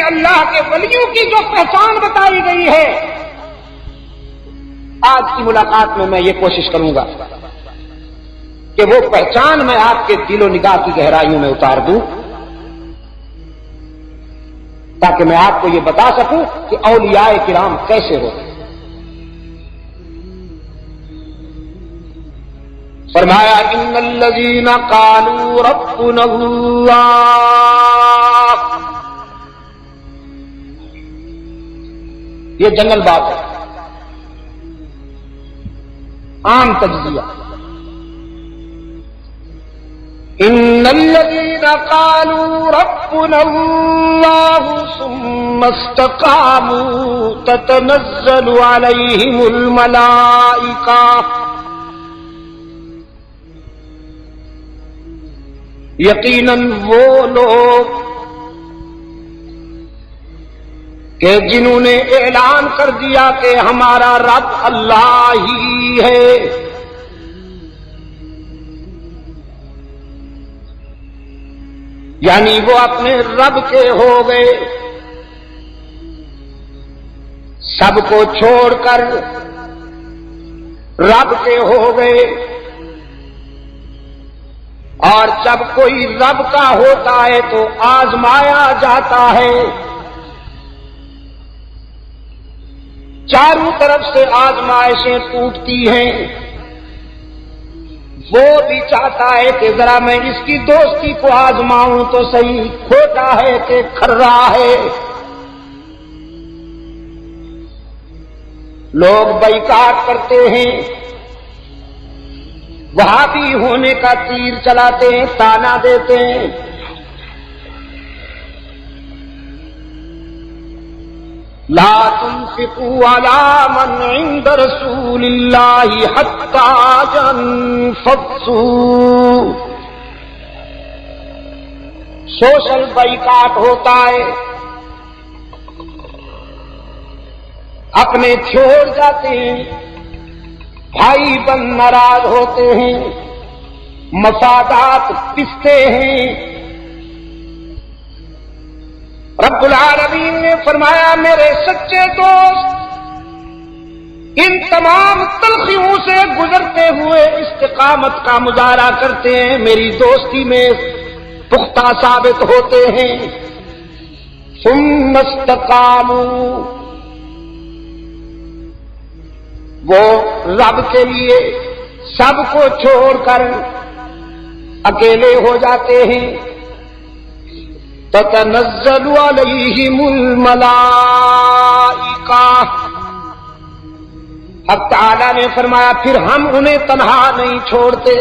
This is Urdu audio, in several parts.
اللہ کے ولیوں کی جو پہچان بتائی گئی ہے، آج کی ملاقات میں یہ کوشش کروں گا کہ وہ پہچان میں آپ کے دل و نگاہ کی گہرائیوں میں اتار دوں، تاکہ میں آپ کو یہ بتا سکوں کہ اولیاء کرام کیسے ہوتے ہیں۔ فرمایا ان الذین قالوا ربنا اللہ، یہ جنرل بات ہے، عام تجزیہ۔ ان الذین قالوا ربنا اللہ ثم استقاموا تتنزل علیہم الملائکہ، یقیناً وہ لوگ کہ جنہوں نے اعلان کر دیا کہ ہمارا رب اللہ ہی ہے، یعنی وہ اپنے رب کے ہو گئے، سب کو چھوڑ کر رب کے ہو گئے، اور جب کوئی رب کا ہوتا ہے تو آزمایا جاتا ہے، چاروں طرف سے آزمائشیں ٹوٹتی ہیں، وہ بھی چاہتا ہے کہ ذرا میں اس کی دوستی کو آزماؤں تو صحیح، کھوٹا ہے کہ کھرا ہے۔ لوگ بائیکاٹ کرتے ہیں، وہابی ہونے کا تیر چلاتے ہیں، تانا دیتے ہیں، لا تنفقوا على من عند رسول اللہ حتى ينفضوا، سوشل بائیکاٹ ہوتا ہے، اپنے چھوڑ جاتے ہیں، بھائی بند ناراض ہوتے ہیں، مفادات پستے ہیں۔ رب العالمین نے فرمایا میرے سچے دوست ان تمام تلخیوں سے گزرتے ہوئے استقامت کا مظاہرہ کرتے ہیں، میری دوستی میں پختہ ثابت ہوتے ہیں۔ ثم استقاموا، وہ رب کے لیے سب کو چھوڑ کر اکیلے ہو جاتے ہیں۔ تتنزل علیہم الملائکہ، حق تعالی نے فرمایا پھر ہم انہیں تنہا نہیں چھوڑتے،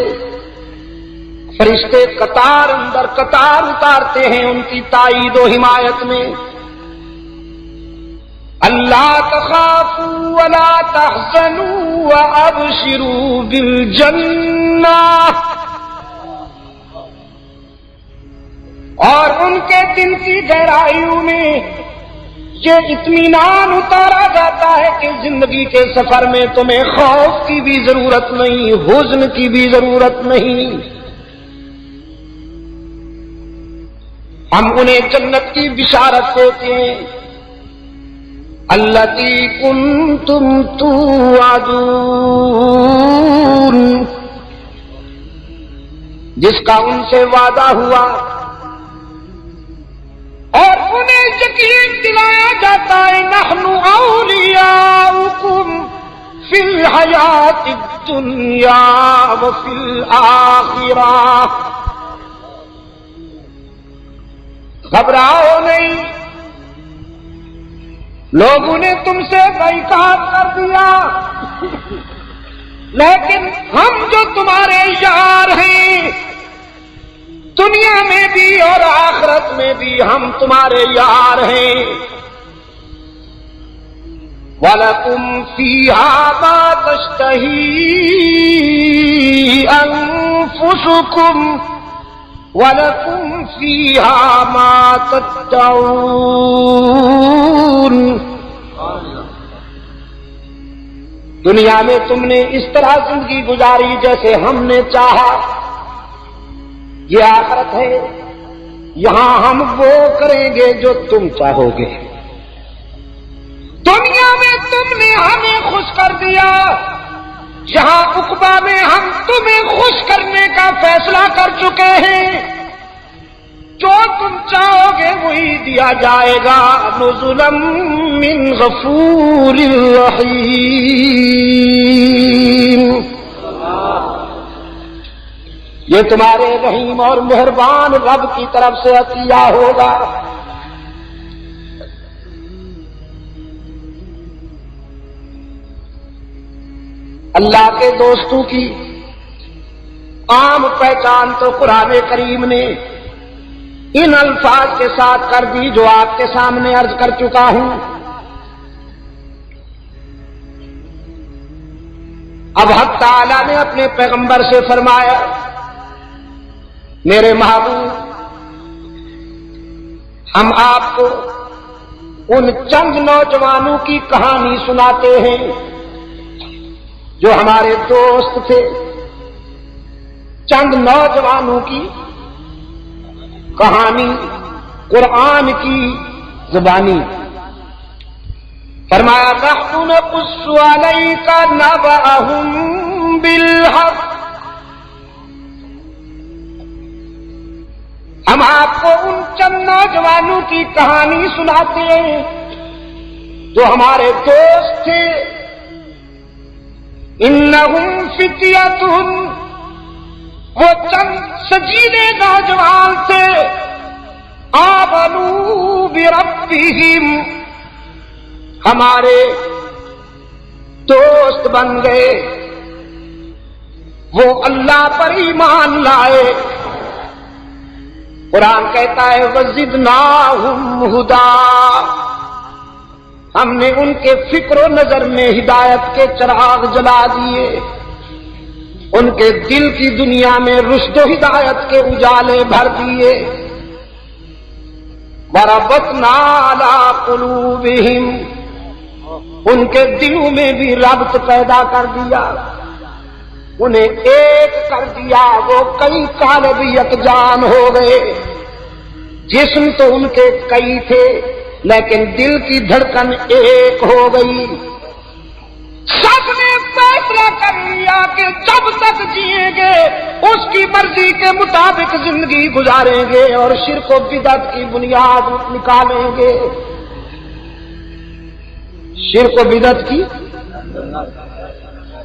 فرشتے قطار اندر قطار اتارتے ہیں ان کی تائید و حمایت میں۔ اللہ تخافوا ولا تحزنوا وابشروا بالجنہ، اور ان کے دل کی گہرائیوں میں یہ اطمینان اتارا جاتا ہے کہ زندگی کے سفر میں تمہیں خوف کی بھی ضرورت نہیں، حزن کی بھی ضرورت نہیں، ہم انہیں جنت کی بشارت دیتے ہیں۔ التی کنتم توعدون، جس کا ان سے وعدہ ہوا، اور انہیں یقین دلایا جاتا ہے نحن اولیاؤکم فی الحیات الدنیا وفی الآخرہ، گھبراؤ نہیں، لوگوں نے تم سے بائیکاٹ کر دیا، لیکن ہم جو تمہارے یار ہیں دنیا میں بھی اور آخرت میں بھی ہم تمہارے یار ہیں۔ وَلَكُمْ فِيهَا مَا تَشْتَهِي أَنفُسُكُمْ وَلَكُمْ فِيهَا مَا تَدَّعُونَ، دنیا میں تم نے اس طرح زندگی گزاری جیسے ہم نے چاہا، یہ آخرت ہے یہاں ہم وہ کریں گے جو تم چاہو گے. دنیا میں تم نے ہمیں خوش کر دیا، یہاں عقبہ میں ہم تمہیں خوش کرنے کا فیصلہ کر چکے ہیں. جو تم چاہو گے وہی دیا جائے گا. نزلا من غفور رحیم. یہ تمہارے رحیم اور مہربان رب کی طرف سے عطیہ ہوگا. اللہ کے دوستوں کی عام پہچان تو قرآن کریم نے ان الفاظ کے ساتھ کر دی جو آپ کے سامنے عرض کر چکا ہوں. اب حق تعالی نے اپنے پیغمبر سے فرمایا، میرے محبوب ہم آپ کو ان چند نوجوانوں کی کہانی سناتے ہیں جو ہمارے دوست تھے. چند نوجوانوں کی کہانی قرآن کی زبانی. فرمایا نحن نقص علیک نبأہم بالحق. ہم آپ کو ان چند نوجوانوں کی کہانی سناتے ہیں جو ہمارے دوست تھے. انہم فتیۃ، وہ چند سجیدے نوجوان تھے. آمنوا بربہم، ہمارے دوست بن گئے، وہ اللہ پر ایمان لائے. قرآن کہتا ہے وزدناہم ھدا، ہم نے ان کے فکر و نظر میں ہدایت کے چراغ جلا دیے، ان کے دل کی دنیا میں رشد و ہدایت کے اجالے بھر دیے. وربطنا علی قلوبہم، ان کے دلوں میں بھی ربط پیدا کر دیا، انہیں ایک کر دیا. وہ کئی قالب یکجان ہو گئے. جسم تو ان کے کئی تھے لیکن دل کی دھڑکن ایک ہو گئی. سب نے فیصلہ کر لیا کہ جب تک جیئیں گے اس کی مرضی کے مطابق زندگی گزاریں گے اور شرک و بدعت کی بنیاد نکالیں گے. شرک و بدعت کی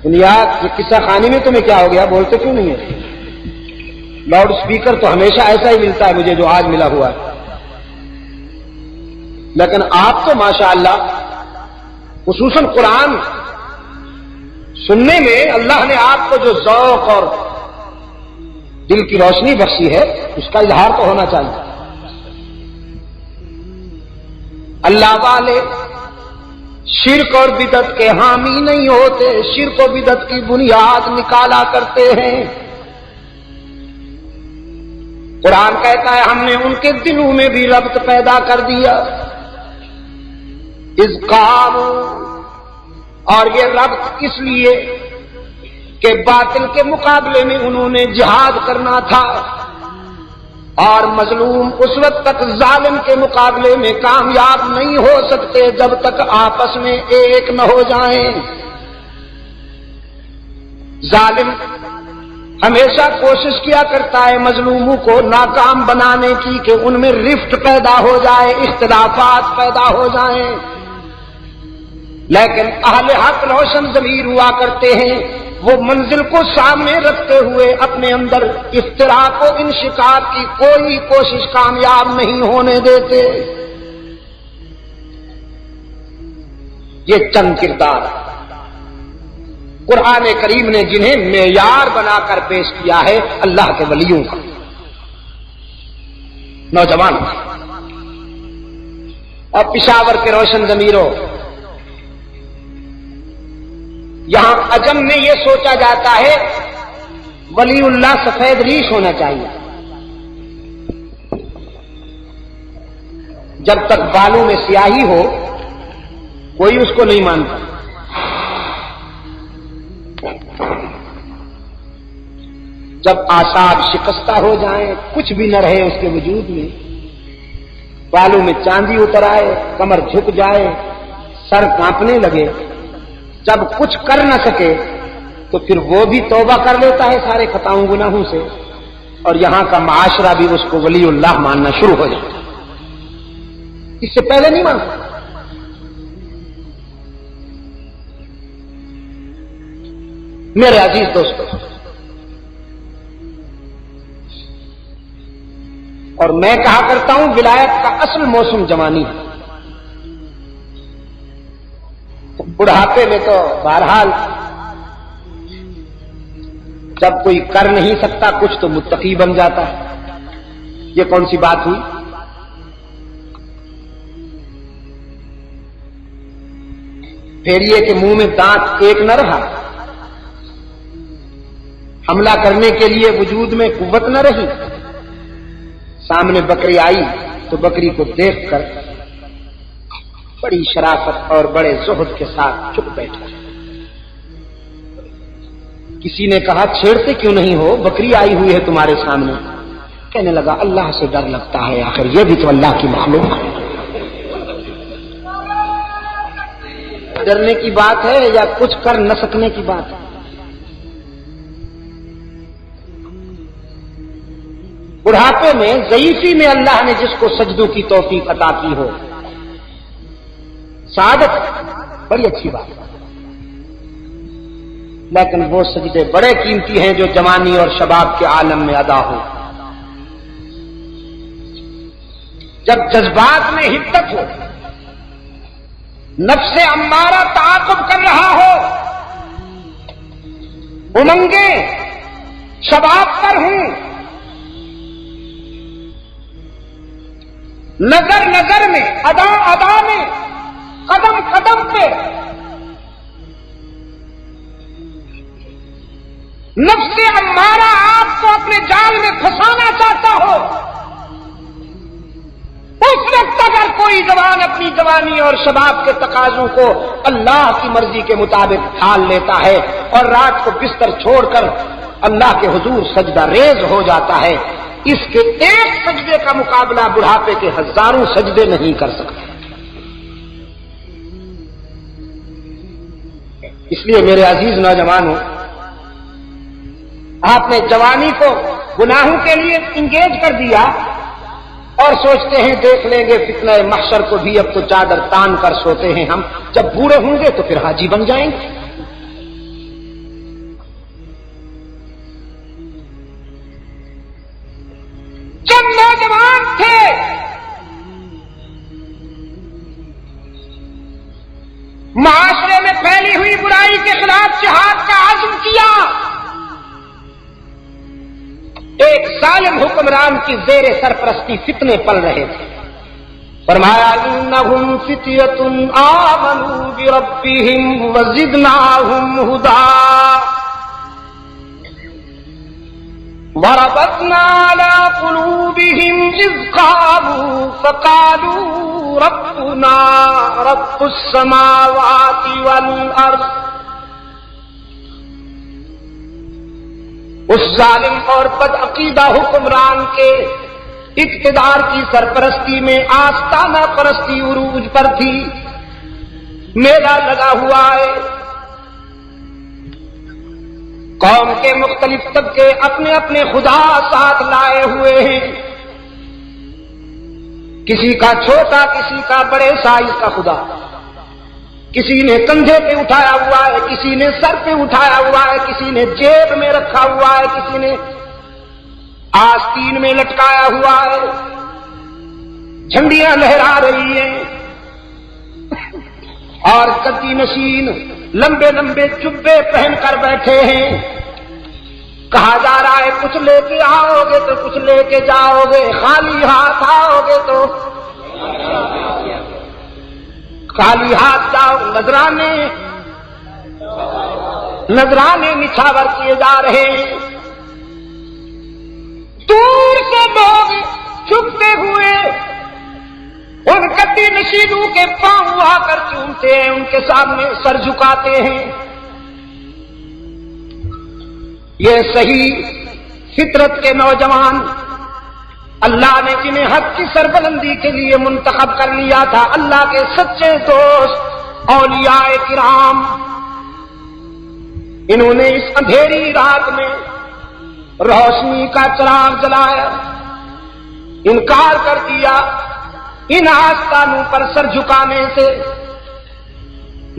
بنیاد. یہ قصہ خانی میں تمہیں کیا ہو گیا؟ بولتے کیوں نہیں ہے؟ لاؤڈ سپیکر تو ہمیشہ ایسا ہی ملتا ہے مجھے جو آج ملا ہوا ہے. لیکن آپ تو ماشاءاللہ خصوصاً قرآن سننے میں اللہ نے آپ کو جو ذوق اور دل کی روشنی بخشی ہے اس کا اظہار تو ہونا چاہیے. اللہ والے شرک اور بدعت کے حامی نہیں ہوتے، شرک و بدعت کی بنیاد نکالا کرتے ہیں. قرآن کہتا ہے ہم نے ان کے دلوں میں بھی ربط پیدا کر دیا. اذ قاموا، اور یہ ربط کس لیے کہ باطل کے مقابلے میں انہوں نے جہاد کرنا تھا، اور مظلوم اس وقت تک ظالم کے مقابلے میں کامیاب نہیں ہو سکتے جب تک آپس میں ایک نہ ہو جائیں. ظالم ہمیشہ کوشش کیا کرتا ہے مظلوموں کو ناکام بنانے کی کہ ان میں رفت پیدا ہو جائے، اختلافات پیدا ہو جائیں. لیکن اہل حق روشن ضمیر ہوا کرتے ہیں، وہ منزل کو سامنے رکھتے ہوئے اپنے اندر افتراق و انشقاق کی کوئی کوشش کامیاب نہیں ہونے دیتے. یہ چند کردار قرآن کریم نے جنہیں معیار بنا کر پیش کیا ہے اللہ کے ولیوں کا. نوجوان اور پشاور کے روشن ضمیروں، یہاں عجم میں یہ سوچا جاتا ہے ولی اللہ سفید ریش ہونا چاہیے. جب تک بالوں میں سیاہی ہو کوئی اس کو نہیں مانتا. جب اعصاب شکستہ ہو جائیں، کچھ بھی نہ رہے اس کے وجود میں، بالوں میں چاندی اتر آئے، کمر جھک جائے، سر کانپنے لگے، جب کچھ کر نہ سکے تو پھر وہ بھی توبہ کر لیتا ہے سارے خطاؤں گناہوں سے، اور یہاں کا معاشرہ بھی اس کو ولی اللہ ماننا شروع ہو جاتا ہے۔ اس سے پہلے نہیں مانتا۔ میرے عزیز دوستو، اور میں کہا کرتا ہوں ولایت کا اصل موسم جوانی ہے۔ بڑھاپے میں تو بہرحال جب کوئی کر نہیں سکتا کچھ تو متقی بن جاتا ہے۔ یہ کون سی بات ہوئی؟ بھیڑیے کے منہ میں دانت ایک نہ رہا، حملہ کرنے کے لیے وجود میں قوت نہ رہی، سامنے بکری آئی تو بکری کو دیکھ کر بڑی شرافت اور بڑے زہد کے ساتھ چپ بیٹھا۔ کسی نے کہا چھیڑتے کیوں نہیں ہو، بکری آئی ہوئی ہے تمہارے سامنے؟ کہنے لگا اللہ سے ڈر لگتا ہے، آخر یہ بھی تو اللہ کی مخلوق ہے۔ ڈرنے کی بات ہے یا کچھ کر نہ سکنے کی بات ہے؟ بڑھاپے میں ضعیفی میں اللہ نے جس کو سجدوں کی توفیق عطا کی ہو، سعادت بڑی اچھی بات ہے، لیکن وہ سجدے بڑے قیمتی ہیں جو جوانی اور شباب کے عالم میں ادا ہو۔ جب جذبات میں حدت ہو، نفس امارہ تعاقب کر رہا ہو، امنگیں شباب پر ہوں، نظر نظر میں، ادا ادا میں، قدم قدم پہ نفس امارہ آپ کو اپنے جال میں پھنسانا چاہتا ہو، اس وقت اگر کوئی جوان اپنی جوانی اور شباب کے تقاضوں کو اللہ کی مرضی کے مطابق ڈھال لیتا ہے اور رات کو بستر چھوڑ کر اللہ کے حضور سجدہ ریز ہو جاتا ہے، اس کے ایک سجدے کا مقابلہ بڑھاپے کے ہزاروں سجدے نہیں کر سکتے۔ اس لیے میرے عزیز نوجوانوں، آپ نے جوانی کو گناہوں کے لیے انگیج کر دیا اور سوچتے ہیں دیکھ لیں گے فتنہ محشر کو بھی، اب تو چادر تان کر سوتے ہیں ہم، جب بوڑھے ہوں گے تو پھر حاجی بن جائیں گے۔ جب نوجوان تھے معاشرے میں پھیلی ہوئی برائی کے خلاف جہاد کا عزم کیا، ایک ظالم حکمران کی زیر سرپرستی فتنے پل رہے تھے، فرمایا انہم فتیۃ آمنوا بربہم وزدناہم ھدی وربطنا علی قلوبہم اذ قاموا فقالوا ربنا رب السماوات والارض۔ اس ظالم اور بدعقیدہ حکمران کے اقتدار کی سرپرستی میں آستانہ پرستی عروج پر تھی، میلہ لگا ہوا ہے، قوم کے مختلف طبقے اپنے اپنے خدا ساتھ لائے ہوئے ہیں، کسی کا چھوٹا کسی کا بڑے سائز کا خدا، کسی نے کندھے پہ اٹھایا ہوا ہے، کسی نے سر پہ اٹھایا ہوا ہے، کسی نے جیب میں رکھا ہوا ہے، کسی نے آستین میں لٹکایا ہوا ہے، جھنڈیاں لہرا رہی ہیں، اور گدی نشین لمبے لمبے جبے پہن کر بیٹھے ہیں، کہا جا رہا ہے کچھ لے کے آؤ گے تو کچھ لے کے جاؤ گے، خالی ہاتھ آؤ گے تو خالی ہاتھ جاؤ۔ نذرانے نچھاور کیے جا رہے ہیں، دور سے لوگ چھپتے ہوئے ان گدی نشینوں کے پاؤں آ کر چومتے ہیں، ان کے سامنے سر جھکاتے ہیں۔ یہ صحیح فطرت کے نوجوان اللہ نے جنہیں حق کی سربلندی کے لیے منتخب کر لیا تھا، اللہ کے سچے دوست اولیاء کرام، انہوں نے اس اندھیری رات میں روشنی کا چراغ جلایا، انکار کر دیا ان آستانوں پر سر جھکانے سے،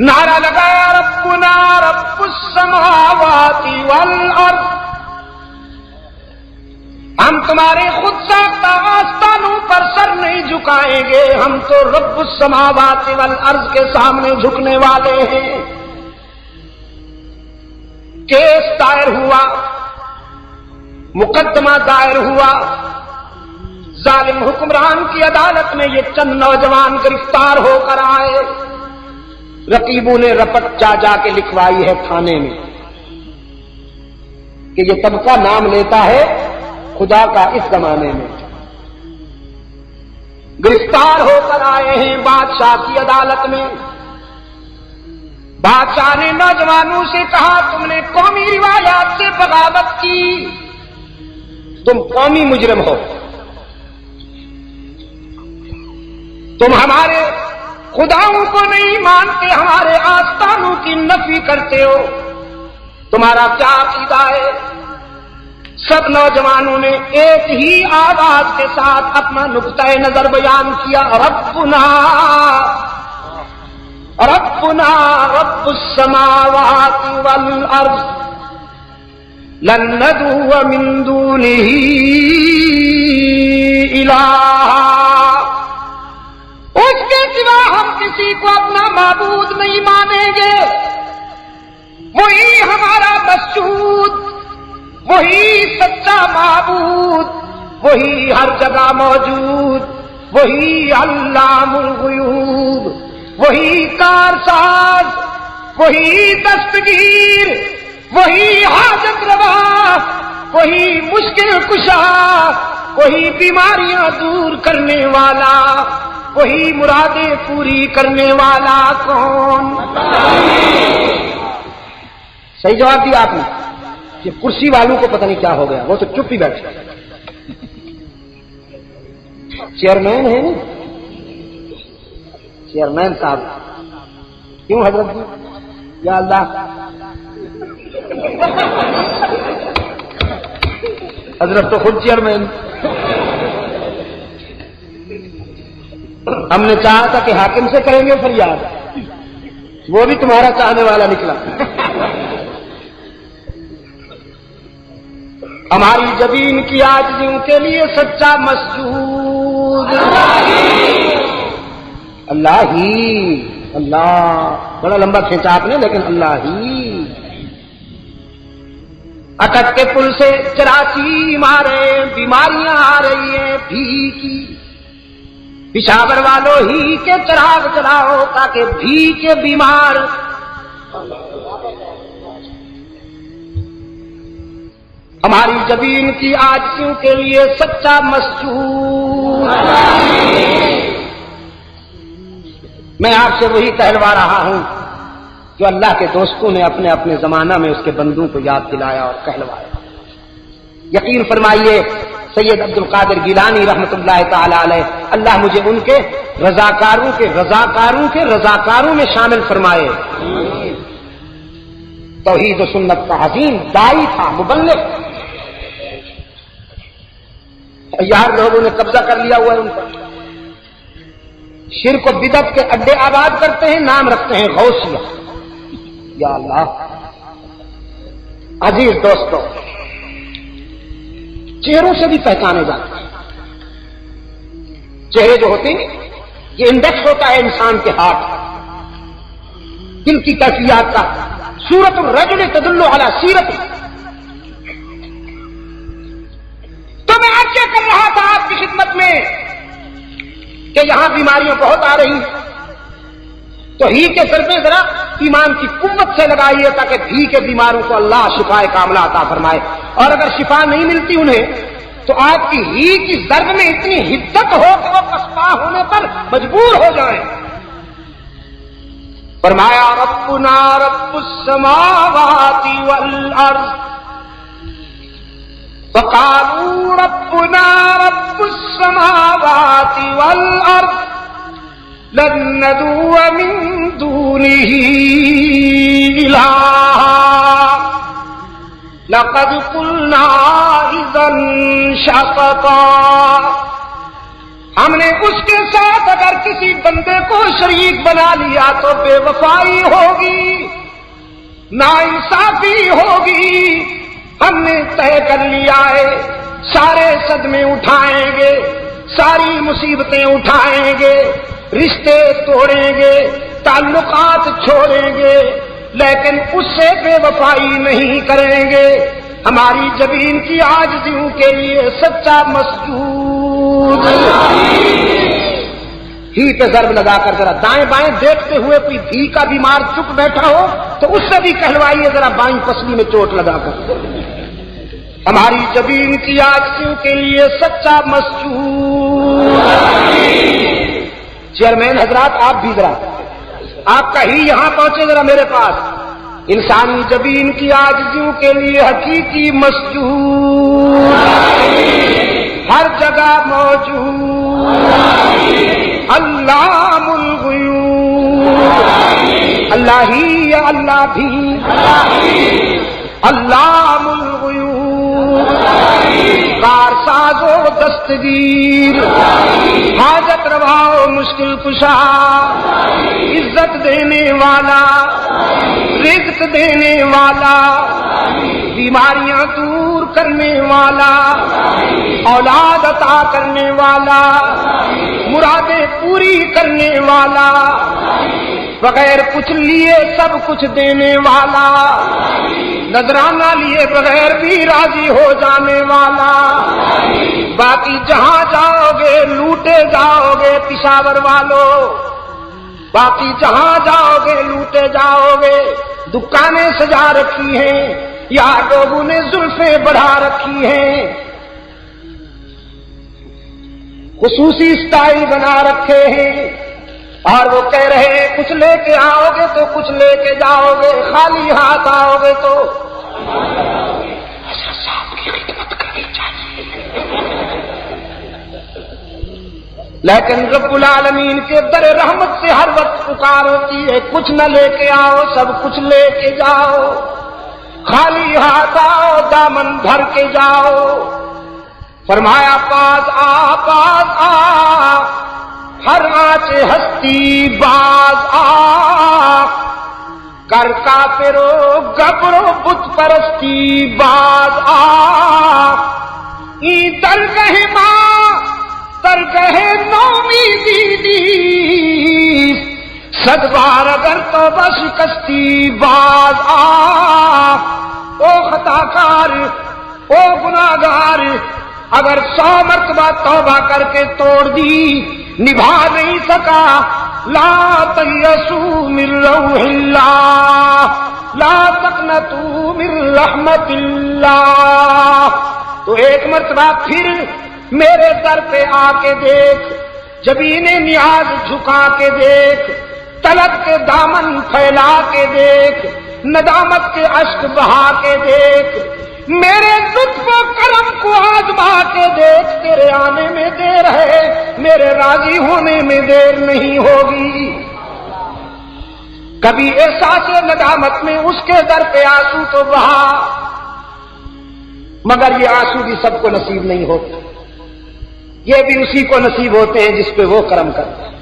نعرہ لگایا ربنا رب السماوات والارض، ہم تمہارے خود ساختہ آستانوں پر سر نہیں جھکائیں گے، ہم تو رب السماوات والارض کے سامنے جھکنے والے ہیں۔ کیس دائر ہوا، مقدمہ دائر ہوا، ظالم حکمران کی عدالت میں یہ چند نوجوان گرفتار ہو کر آئے، رقیبوں نے رپٹ جا جا کے لکھوائی ہے تھانے میں کہ یہ طبقہ نام لیتا ہے خدا کا اس زمانے میں، گرفتار ہو کر آئے ہیں بادشاہ کی عدالت میں۔ بادشاہ نے نوجوانوں سے کہا تم نے قومی روایات سے بغاوت کی، تم قومی مجرم ہو، تم ہمارے خداؤں کو نہیں مانتے، ہمارے آستانوں کی نفی کرتے ہو، تمہارا کیا عقیدہ ہے؟ سب نوجوانوں نے ایک ہی آواز کے ساتھ اپنا نقطۂ نظر بیان کیا، ربنا ربنا رب السماوات والارض لن ندعو من دونه الہا، اس کے سوا ہم کسی کو اپنا معبود نہیں مانیں گے، وہی ہمارا مسجود، وہی سچا معبود، وہی ہر جگہ موجود، وہی علام الغیوب، وہی کارساز، وہی دستگیر، وہی حاجت روا، وہی مشکل کشا، وہی بیماریاں دور کرنے والا، وہی مرادیں پوری کرنے والا کون؟ صحیح جواب دیا آپ نے۔ یہ کرسی والوں کو پتہ نہیں کیا ہو گیا، وہ تو چپ ہی بیٹھے، چیئرمین ہے نا، چیئرمین صاحب، کیوں حضرت جی؟ یا اللہ، حضرت تو خود چیئرمین۔ ہم نے چاہا تھا کہ حاکم سے کریں گے فریاد، وہ بھی تمہارا چاہنے والا نکلا۔ ہماری جبین کی عاجزیوں کے لیے سچا مسجود اللہ ہی، اللہ، بڑا لمبا کھینچا آپ نے، لیکن اللہ ہی۔ اٹک کے پل سے جراثیم آ رہے ہیں، بیماریاں آ رہی ہیں، بھی کی پشاور والوں ہی کے چراغ جلاؤ تاکہ بھی کے بیمار ہماری زمین کی عاجزیوں کے لیے سچا مسجود۔ میں آپ سے وہی کہلوا رہا ہوں جو اللہ کے دوستوں نے اپنے اپنے زمانہ میں اس کے بندوں کو یاد دلایا اور کہلوایا۔ یقین فرمائیے سید عبد القادر گیلانی رحمۃ اللہ تعالی علیہ، اللہ مجھے ان کے رضاکاروں میں شامل فرمائے۔ توحید و سنت کا عظیم داعی تھا، مبلغ، یار لوگوں نے قبضہ کر لیا ہوا ہے ان پر، شرک و بدعت کے اڈے آباد کرتے ہیں، نام رکھتے ہیں غوثیہ۔ یا اللہ، عزیز دوستو، چہروں سے بھی پہچانے جاتے ہیں۔ چہرے جو ہوتے ہیں یہ انڈیکس ہوتا ہے انسان کے ہاتھ، دل کی کیفیات کا۔ سورت الرجل تدل علی سیرت، تو میں عرض کر رہا تھا آپ کی خدمت میں کہ یہاں بیماریاں بہت آ رہی ہیں، تو ہی کے سر پہ ذرا ایمان کی قوت سے لگائیے تاکہ بھی کے بیماروں کو اللہ شفا کاملہ عطا فرمائے، اور اگر شفا نہیں ملتی انہیں تو آپ کی ہی کی ضرب میں اتنی حدت ہو کہ وہ پسپا ہونے پر مجبور ہو جائیں۔ فرمایا ربنا رب السماوات والارض، وقالوا ربنا رب السماوات والأرض لن ندعو من دونه إلها لقد قلنا إذا شططا. ہم نے اس کے ساتھ اگر کسی بندے کو شریک بنا لیا تو بے وفائی ہوگی، ناانصافی ہوگی. ہم نے طے کر لیا ہے سارے صدمے اٹھائیں گے، ساری مصیبتیں اٹھائیں گے، رشتے توڑیں گے، تعلقات چھوڑیں گے، لیکن اس سے بے وفائی نہیں کریں گے. ہماری جبین کی عاجزیوں کے لیے سچا مسجود. ہی پہ ضرب لگا کر ذرا دائیں بائیں دیکھتے ہوئے کوئی بھی کا بیمار چپ بیٹھا ہو تو اس سے بھی کہلوائیے ذرا بائیں پسلی میں چوٹ لگا کر. ہماری جبین کی عاجزیوں کے لیے سچا مسجود. چیئرمین حضرات آپ بھی ذرا آپ کا ہی یہاں پہنچے ذرا میرے پاس. انسانی جبین کی عاجزیوں کے لیے حقیقی مسجود ہر جگہ موجود. علام الغیوب اللہ ہی یا اللہ بھی علام الغیوب کارساز و دستگیر حاجت روا و مشکل کشا عزت دینے والا رزق دینے والا بیماریاں دور کرنے والا اولاد عطا کرنے والا مرادیں پوری کرنے والا بغیر کچھ لیے سب کچھ دینے والا نذرانہ لیے بغیر بھی راضی ہو جانے والا. باقی جہاں جاؤ گے لوٹے جاؤ گے پشاور والوں، باقی جہاں جاؤ گے لوٹے جاؤ گے. دکانیں سجا رکھی ہیں یا لوگوں نے زلفیں بڑھا رکھی ہیں، خصوصی اسٹائل بنا رکھے ہیں، اور وہ کہہ رہے ہیں کچھ لے کے آؤ گے تو کچھ لے کے جاؤ گے، خالی ہاتھ آؤ گے تو صاحب کی خدمت کرنی چاہیے. لیکن رب العالمین کے در رحمت سے ہر وقت پکار ہوتی ہے کچھ نہ لے کے آؤ سب کچھ لے کے جاؤ، خالی ہاتھ آؤ دامن بھر کے جاؤ. فرمایا پاس آ ہر آنچ ہستی باز آ کر کافرو گبرو بت پرستی باز آ درگہ ماں درگہ نومیدی دی صد بار اگر توبہ شکستی باز آ. او خطا کار او گناہگار اگر 100 مرتبہ توبہ کر کے توڑ دی نبھا نہیں سکا لا تیسوا من روح اللہ لا تقنطوا من رحمت اللہ. تو ایک مرتبہ پھر میرے در پہ آ کے دیکھ، جبین نیاز جھکا کے دیکھ، طلب کے دامن پھیلا کے دیکھ، ندامت کے اشک بہا کے دیکھ، میرے لطف و کرم کو آزما کے دیکھ. تیرے آنے میں دیر ہے، میرے راضی ہونے میں دیر نہیں ہوگی. کبھی احساس ندامت میں اس کے در پہ آنسو تو بہا، مگر یہ آنسو بھی سب کو نصیب نہیں ہوتے، یہ بھی اسی کو نصیب ہوتے ہیں جس پہ وہ کرم کرتا ہے.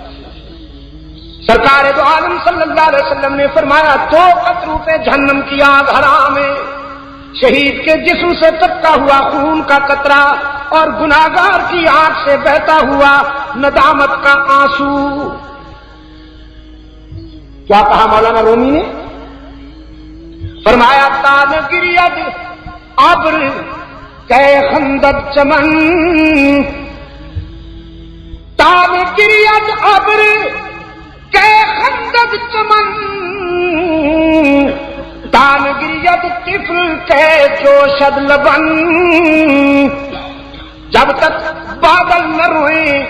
سرکار دو عالم صلی اللہ علیہ وسلم نے فرمایا 2 قطروں پہ جہنم کی آگ حرام ہے، شہید کے جسم سے ٹپکا ہوا خون کا قطرہ اور گناہگار کی آنکھ سے بہتا ہوا ندامت کا آنسو. کیا کہا مولانا رومی نے؟ فرمایا تان گریت ابر کہ خندق چمن، تان گریت ابر کہ خندق چمن، تان گریت طفل کہ جوشد لبن. جب تک بادل نہ روئیں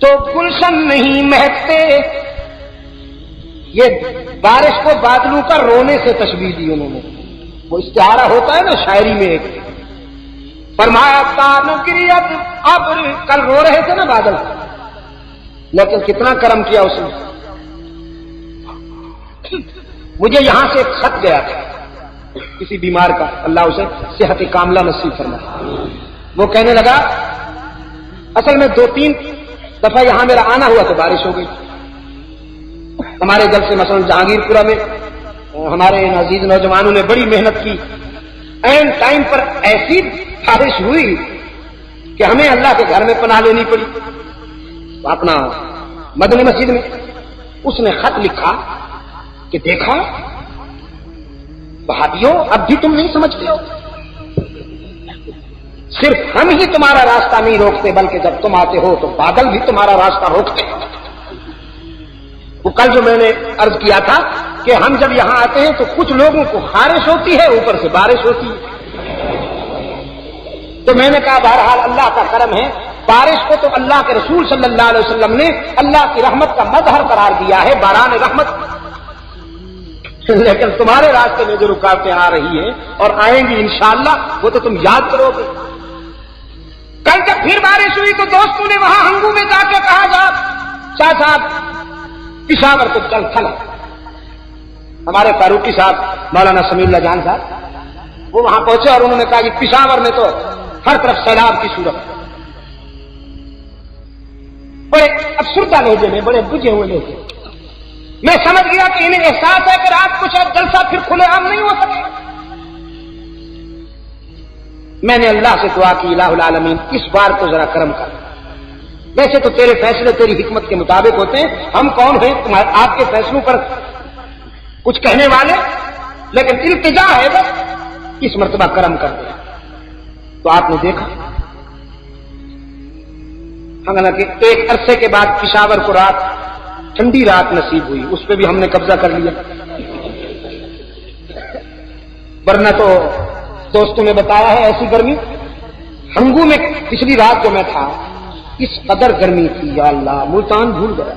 تو گلشن نہیں مہکتے. یہ بارش کو بادلوں کا رونے سے تشبیہ دی انہوں نے. وہ استعارہ ہوتا ہے نا شاعری میں ایک، فرمایا تان گریت ابر، کل رو رہے تھے نا بادل، لیکن کتنا کرم کیا اس نے. مجھے یہاں سے ایک خط گیا تھا کسی بیمار کا، اللہ اسے صحت کاملہ نصیب فرمائے. وہ کہنے لگا اصل میں 2-3 دفعہ یہاں میرا آنا ہوا تو بارش ہو گئی. ہمارے دل سے مثلا جہانگیر پورہ میں ہمارے عزیز نوجوانوں نے بڑی محنت کی، این ٹائم پر ایسی بارش ہوئی کہ ہمیں اللہ کے گھر میں پناہ لینی پڑی. اپنا مدنی مسجد میں اس نے خط لکھا کہ دیکھا وہابیوں اب بھی تم نہیں سمجھتے ہو، صرف ہم ہی تمہارا راستہ نہیں روکتے بلکہ جب تم آتے ہو تو بادل بھی تمہارا راستہ روکتے ہیں. وہ کل جو میں نے عرض کیا تھا کہ ہم جب یہاں آتے ہیں تو کچھ لوگوں کو خارش ہوتی ہے، اوپر سے بارش ہوتی ہے. تو میں نے کہا بہرحال اللہ کا کرم ہے، بارش کو تو اللہ کے رسول صلی اللہ علیہ وسلم نے اللہ کی رحمت کا مظہر قرار دیا ہے، باران رحمت. لیکن تمہارے راستے میں جو رکاوٹیں آ رہی ہیں اور آئیں گی انشاءاللہ وہ تو تم یاد کرو گے. کل جب پھر بارش ہوئی تو دوستوں نے وہاں ہنگو میں جا کے کہا جا شاہ صاحب پشاور تو چل کھلا. ہمارے فاروقی صاحب مولانا سمیع اللہ جان صاحب وہ وہاں پہنچے اور انہوں نے کہا کہ پشاور میں تو ہر طرف سیلاب کی صورت. بڑے افسردہ لہجے میں، بڑے بجھے ہوئے لہجے. میں سمجھ گیا کہ انہیں احساس ہے کہ رات کو شاید جلسہ پھر کھلے عام نہیں ہو سکے. میں نے اللہ سے دعا کی الہ العالمین اس بار تو ذرا کرم کر. ویسے تو تیرے فیصلے تیری حکمت کے مطابق ہوتے ہیں، ہم کون ہیں آپ کے فیصلوں پر کچھ کہنے والے، لیکن التجا ہے بس اس مرتبہ کرم کر دیا. تو آپ نے دیکھا حالانکہ ایک عرصے کے بعد پشاور کو رات ٹھنڈی رات نصیب ہوئی، اس پہ بھی ہم نے قبضہ کر لیا. ورنہ تو دوستوں نے بتایا ہے ایسی گرمی. ہنگو میں پچھلی رات جو میں تھا اس قدر گرمی تھی، یا اللہ ملتان بھول گیا.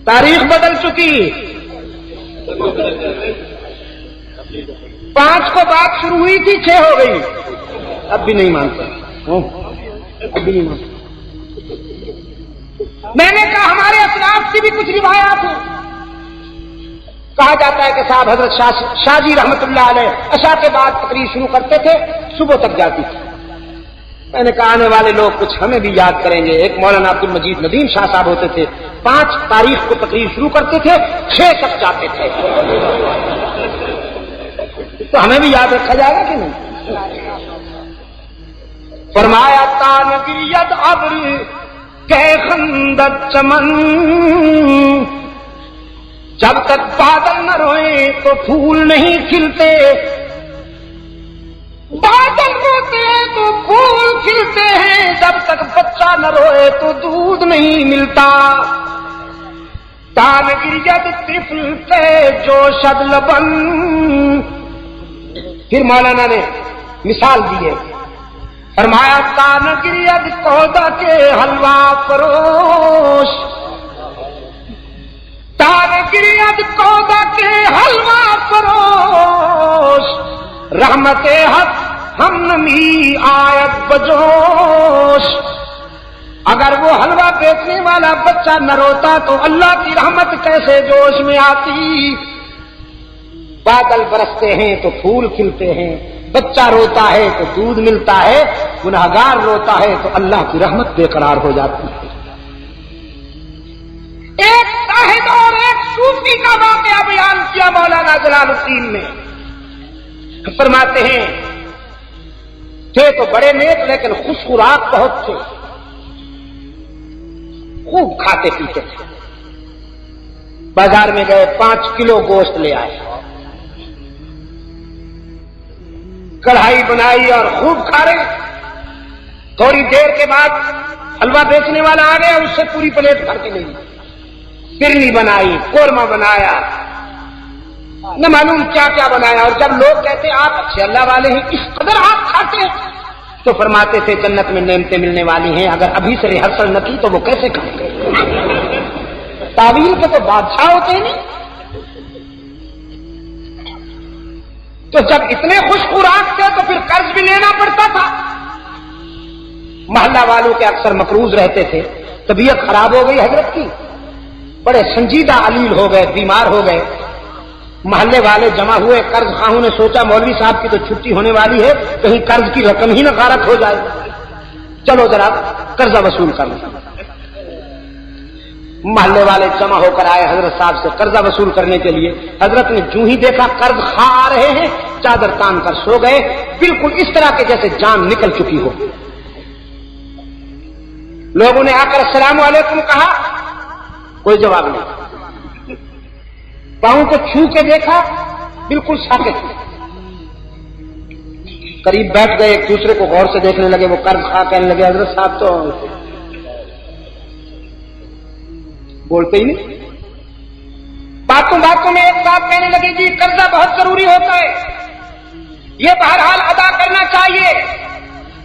تاریخ بدل چکی. 5 کو بات شروع ہوئی تھی 6 ہو گئی. اب بھی نہیں مانتا، اب بھی نہیں مانتا. میں نے کہا ہمارے اسلاف کی بھی کچھ روایات ہیں. کہا جاتا ہے کہ صاحب حضرت شاہ جی رحمت اللہ علیہ عشاء کے بعد تقریر شروع کرتے تھے، صبح تک جاتی تھی. میں نے کہا آنے والے لوگ کچھ ہمیں بھی یاد کریں گے. ایک مولانا عبد المجید ندیم شاہ صاحب ہوتے تھے، 5 تاریخ کو تقریر شروع کرتے تھے، 6 تک جاتے تھے. تو ہمیں بھی یاد رکھا جائے گا کہ نہیں. فرمایا تان گریت ابر کہ خندق چمن، جب تک بادل نہ روئے تو پھول نہیں کھلتے، بادل روتے ہیں تو پھول کھلتے ہیں، جب تک بچہ نہ روئے تو دودھ نہیں ملتا. تان گریت طفل کے جوشد لبن. پھر مولانا نے مثال دی ہے، فرمایا تان گریت کودا کے حلوہ فروش، تان گریت کودا کے حلوہ فروش، رحمت حق ہم نمی آیت بجوش. اگر وہ حلوہ بیچنے والا بچہ نہ روتا تو اللہ کی رحمت کیسے جوش میں آتی. بادل برستے ہیں تو پھول کھلتے ہیں، بچہ روتا ہے تو دودھ ملتا ہے، گنہگار روتا ہے تو اللہ کی رحمت بے قرار ہو جاتی ہے. ایک زاہد اور ایک صوفی کا واقعہ بیان کیا مولانا جلال الدین نے. فرماتے ہیں تھے تو بڑے نیک لیکن خوش خوراک بہت تھے، خوب کھاتے پیتے تھے. بازار میں گئے 5 کلو گوشت لے آئے، کڑھائی بنائی اور خوب کھا رہے. تھوڑی دیر کے بعد حلوہ بیچنے والا آ گیا، اس سے پوری پلیٹ بھر کے لے لی. فرنی بنائی، قورمہ بنایا، نہ معلوم کیا کیا بنایا. اور جب لوگ کہتے آپ اچھے اللہ والے ہیں، اس قدر آپ کھاتے ہیں، تو فرماتے تھے جنت میں نعمتیں ملنے والی ہیں، اگر ابھی سے ریہرسل نہ کی تو وہ کیسے کھائیں گے؟ تعویل کے تو بادشاہ ہوتے نہیں۔ تو جب اتنے خوش خوراک تھے تو پھر قرض بھی لینا پڑتا تھا۔ محلہ والوں کے اکثر مقروض رہتے تھے، طبیعت خراب ہو گئی حضرت کی، بڑے سنجیدہ علیل ہو گئے، بیمار ہو گئے، محلے والے جمع ہوئے، قرض خواہوں نے سوچا مولوی صاحب کی تو چھٹی ہونے والی ہے، کہیں قرض کی رقم ہی نہ غارت ہو جائے، چلو ذرا قرضہ وصول کر لیں۔ محلے والے جمع ہو کر آئے حضرت صاحب سے قرضہ وصول کرنے کے لیے۔ حضرت نے جو ہی دیکھا قرض خواہ آ رہے ہیں، چادر تان کر سو گئے، بالکل اس طرح کے جیسے جان نکل چکی ہو۔ لوگوں نے آ کر السلام علیکم کہا، کوئی جواب نہیں۔ پاؤں کو چھو کے دیکھا، بالکل ساکت، قریب بیٹھ گئے، ایک دوسرے کو غور سے دیکھنے لگے۔ وہ قرض خواہ کہنے لگے حضرت صاحب تو بولتے ہی نہیں۔ باتوں باتوں میں ایک بات کہنے لگے جی قرضہ بہت ضروری ہوتا ہے، یہ بہرحال ادا کرنا چاہیے،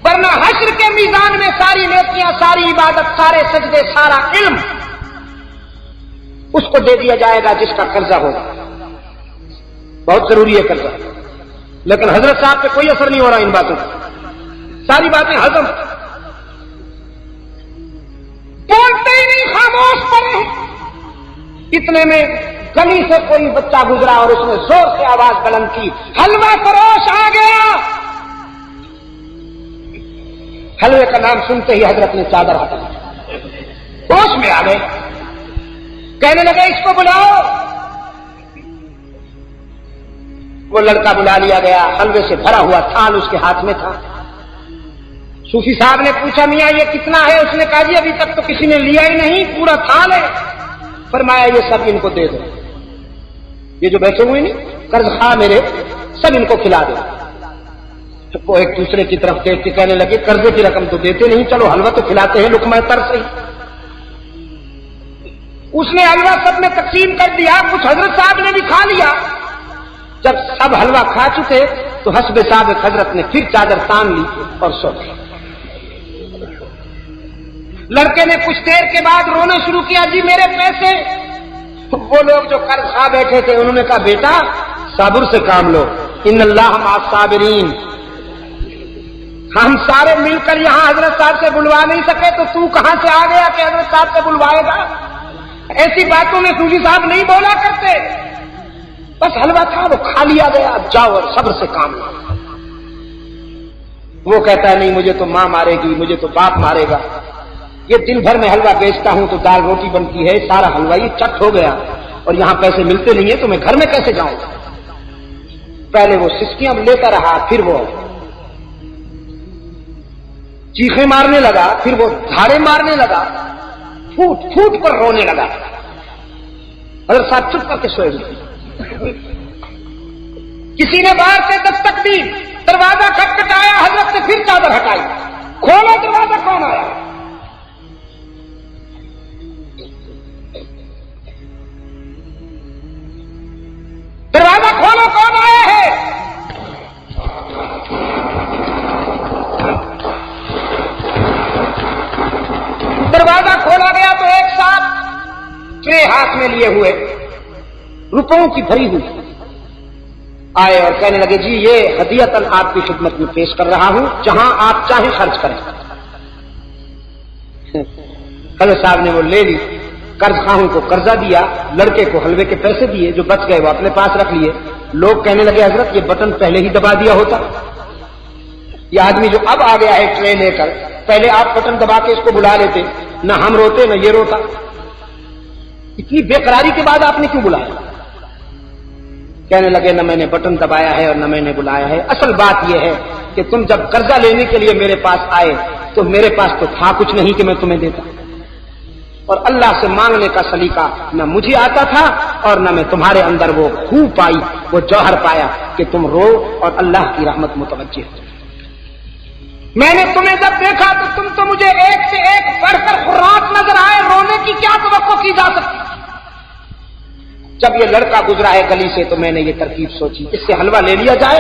ورنہ حشر کے میزان میں ساری نیکیاں، ساری عبادت، سارے سجدے، سارا علم اس کو دے دیا جائے گا جس کا قرضہ ہوگا۔ بہت ضروری ہے قرضہ، لیکن حضرت صاحب پہ کوئی اثر نہیں ہو رہا ان باتوں کا، ساری باتیں ہضم، بولتے ہی نہیں، خاموش پڑے ہیں۔ اتنے میں گلی سے کوئی بچہ گزرا اور اس نے زور سے آواز بلند کی، حلوہ فروش آ گیا۔ حلوے کا نام سنتے ہی حضرت نے چادر ہٹا لی، ہوش میں آ گئے، کہنے لگے اس کو بلاؤ۔ وہ لڑکا بلا لیا گیا، حلوے سے بھرا ہوا تھال اس کے ہاتھ میں تھا۔ صوفی صاحب نے پوچھا میاں یہ کتنا ہے؟ اس نے کہا جی ابھی تک تو کسی نے لیا ہی نہیں، پورا تھال ہے۔ فرمایا یہ سب ان کو دے دو، یہ جو بیٹھے ہوئے نہیں قرض خواہ میرے، سب ان کو کھلا دو۔ وہ ایک دوسرے کی طرف دیکھ کے کہنے لگے قرضے کی رقم تو دیتے نہیں، چلو حلوہ تو کھلاتے ہیں، لقمہ تر سے ہی۔ اس نے حلوہ سب میں تقسیم کر دیا، کچھ حضرت صاحب نے بھی کھا لیا۔ جب سب حلوہ کھا چکے تو حسب سابق حضرت نے پھر چادر تان لی اور سو گئے۔ لڑکے نے کچھ دیر کے بعد رونا شروع کیا، جی میرے پیسے۔ وہ لوگ جو قرض خواہ بیٹھے تھے انہوں نے کہا بیٹا صبر سے کام لو، ان اللہ مع الصابرین۔ ہم سارے مل کر یہاں حضرت صاحب سے بلوا نہیں سکے تو تو کہاں سے آ گیا کہ حضرت صاحب سے بلوائے گا؟ ایسی باتوں میں صوفی صاحب نہیں بولا کرتے، بس حلوہ تھا وہ کھا لیا گیا، اب جاؤ اور صبر سے کام لو۔ وہ کہتا ہے نہیں مجھے تو ماں مارے گی، مجھے تو باپ مارے گا، یہ دن بھر میں حلوہ بیچتا ہوں تو دال روٹی بنتی ہے، سارا حلوہ یہ چٹ ہو گیا اور یہاں پیسے ملتے نہیں ہیں تو میں گھر میں کیسے جاؤں؟ پہلے وہ سسکیاں لیتا رہا، پھر وہ چیخیں مارنے لگا، پھر وہ دھاڑے مارنے لگا، پھوٹ پھوٹ کر رونے لگا۔ حضرت صاحب چپ کر کے سوئے گئے۔ کسی نے باہر سے دستک دی، دروازہ کھٹکھٹایا، حضرت نے پھر چادر ہٹائی، کھولو دروازہ، کون آیا؟ دروازہ کھولو، کون آیا ہے؟ دروازہ کھولا گیا تو ایک ساتھ ٹرے ہاتھ میں لیے ہوئے روپوں کی بھری ہوئی آئے اور کہنے لگے جی یہ ہدیتاً آپ کی خدمت میں پیش کر رہا ہوں، جہاں آپ چاہیں خرچ کریں۔ حضرت صاحب نے وہ لے لی، قرض خواہوں کو قرضہ دیا، لڑکے کو حلوے کے پیسے دیے، جو بچ گئے وہ اپنے پاس رکھ لیے۔ لوگ کہنے لگے حضرت یہ بٹن پہلے ہی دبا دیا ہوتا، یہ آدمی جو اب آ گیا ہے ٹرے لے کر، پہلے آپ بٹن دبا کے اس کو بلا لیتے، نہ ہم روتے نہ یہ روتا، اتنی بے قراری کے بعد آپ نے کیوں بلایا؟ کہنے لگے نہ میں نے بٹن دبایا ہے اور نہ میں نے بلایا ہے، اصل بات یہ ہے کہ تم جب قرضہ لینے کے لیے میرے پاس آئے تو میرے پاس تو تھا کچھ نہیں کہ میں تمہیں دیتا، اور اللہ سے مانگنے کا سلیقہ نہ مجھے آتا تھا اور نہ میں تمہارے اندر وہ خو پائی، وہ جوہر پایا کہ تم رو اور اللہ کی رحمت متوجہ ہو۔ میں نے تمہیں جب دیکھا تو تم تو مجھے ایک سے ایک بڑھ کر خراٹ نظر آئے، رونے کی کیا توقع کی جا سکتی؟ جب یہ لڑکا گزرا ہے گلی سے تو میں نے یہ ترکیب سوچی، اس سے حلوہ لے لیا جائے،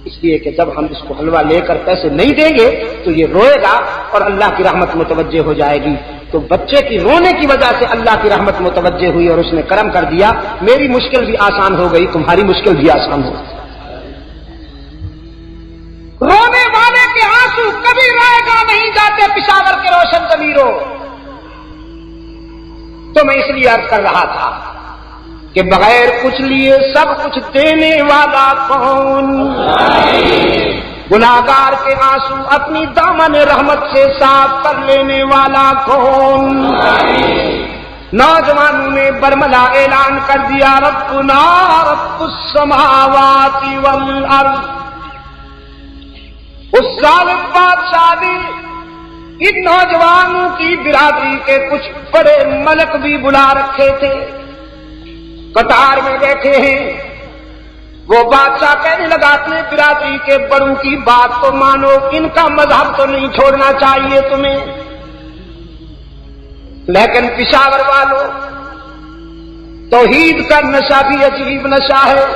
اس لیے کہ جب ہم اس کو حلوہ لے کر پیسے نہیں دیں گے تو یہ روئے گا اور اللہ کی رحمت متوجہ ہو جائے گی. تو بچے کی رونے کی وجہ سے اللہ کی رحمت متوجہ ہوئی اور اس نے کرم کر دیا. میری مشکل بھی آسان ہو گئی, تمہاری مشکل بھی آسان ہو گئی. رونے والے کے آنسو کبھی رائے گا نہیں جاتے پشاور کے روشن ضمیروں. تو میں اس لیے عرض کر رہا تھا کہ بغیر کچھ لیے سب کچھ دینے والا کون؟ گناہگار کے آنسو اپنی دامن رحمت سے صاف کر لینے والا کون؟ نوجوانوں نے برملا اعلان کر دیا ربنا رب السماوات والارض. اس ظالم بادشاہ نے ان نوجوانوں کی برادری کے کچھ بڑے ملک بھی بلا رکھے تھے, قطار میں بیٹھے ہیں. وہ بادشاہ کہنے لگا اپنے برادری کے بڑوں کی بات تو مانو, ان کا مذہب تو نہیں چھوڑنا چاہیے تمہیں. لیکن پشاور والوں, توحید کا نشہ بھی عجیب نشہ ہے.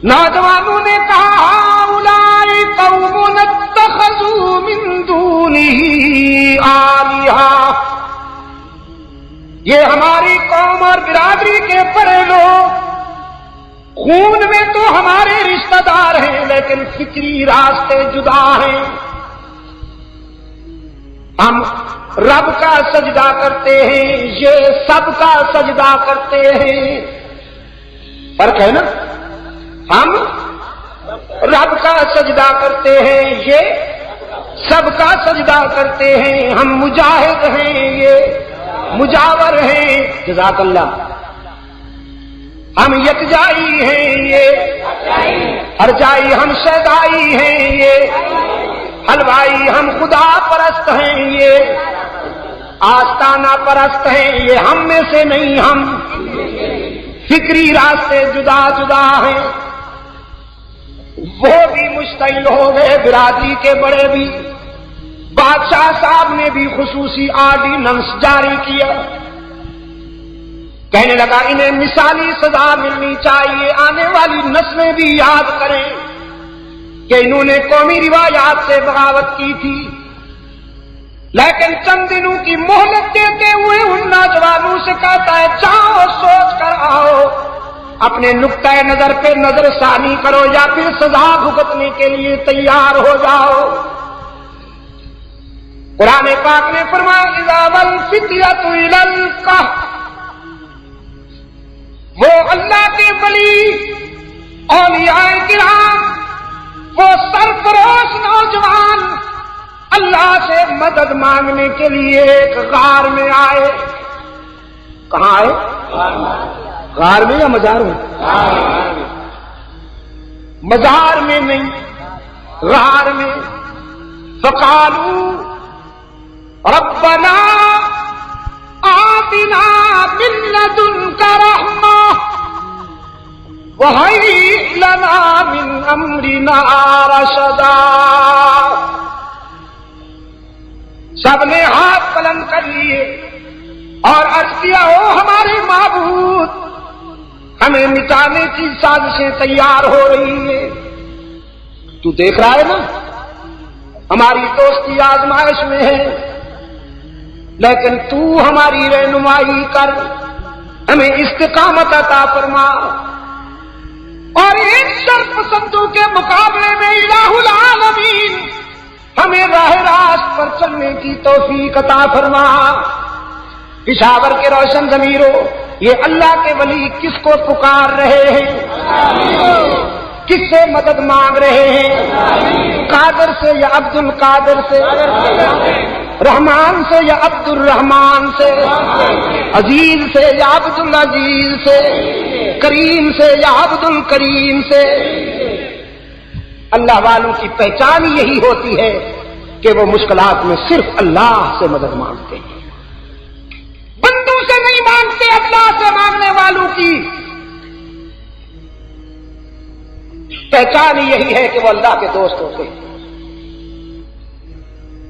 نوجوانوں نے کہا اولئک قوم اتخذوا من دونہ آلہہ, یہ ہماری قوم اور برادری کے بڑے لوگ خون میں تو ہمارے رشتہ دار ہیں لیکن فکری راستے جدا ہیں. ہم رب کا سجدہ کرتے ہیں, یہ سب کا سجدہ کرتے ہیں. فرق ہے نا, ہم رب کا سجدہ کرتے ہیں, یہ سب کا سجدہ کرتے ہیں. ہم مجاہد ہیں, یہ مجاور ہیں. جزاک اللہ. ہم یکجائی ہیں, یہ ہرجائی. ہم شیدائی ہیں, یہ حلوائی. ہم خدا پرست ہیں, یہ آستانہ پرست ہیں. یہ ہم میں سے نہیں, ہم فکری راستے جدا جدا ہیں. وہ بھی مشتعل ہو گئے, برادری کے بڑے بھی. بادشاہ صاحب نے بھی خصوصی آرڈیننس جاری کیا. کہنے لگا انہیں مثالی سزا ملنی چاہیے, آنے والی نسلیں بھی یاد کریں کہ انہوں نے قومی روایات سے بغاوت کی تھی. لیکن چند دنوں کی مہلت دیتے ہوئے ان نوجوانوں سے کہتا ہے جاؤ سوچ کر آؤ, اپنے نقطۂ نظر پہ نظر ثانی کرو یا پھر سزا بھگتنے کے لیے تیار ہو جاؤ. قرآن پاک نے فرمایا اذا والفتية الى الكهف, وہ اللہ کے ولی اولیاء کرام, وہ سرفروش نوجوان اللہ سے مدد مانگنے کے لیے ایک غار میں آئے. کہاں آئے؟ غار میں یا مزار میں؟ مزار میں نہیں, غار میں. فقالوا ربنا آتنا من لدنک رحمہ وہیئ لنا من امرنا رشدا. سب نے ہاتھ بلند کر لیے اور عرض کیا او ہمارے معبود, ہمیں مٹانے کی سازشیں تیار ہو رہی ہیں. تو دیکھ رہا ہے نا ہماری دوستی آزمائش میں ہے, لیکن تو ہماری رہنمائی کر, ہمیں استقامت عطا فرما. اور ان شر پسندوں کے مقابلے میں الہ العالمین ہمیں راہ راست پر چلنے کی توفیق عطا فرما. پشاور کے روشن ضمیروں, یہ اللہ کے ولی کس کو پکار رہے ہیں؟ کس سے مدد مانگ رہے ہیں؟ قادر سے یا عبد القادر سے؟ رحمان سے یا عبد الرحمان سے؟ عزیز سے یا عبد العزیز سے؟ کریم سے یا عبد الکریم سے؟ اللہ والوں کی پہچان یہی ہوتی ہے کہ وہ مشکلات میں صرف اللہ سے مدد مانگتے ہیں, بندوں سے نہیں مانگتے. اللہ سے مانگنے والوں کی پہچان یہی ہے کہ وہ اللہ کے دوست ہوتے ہیں.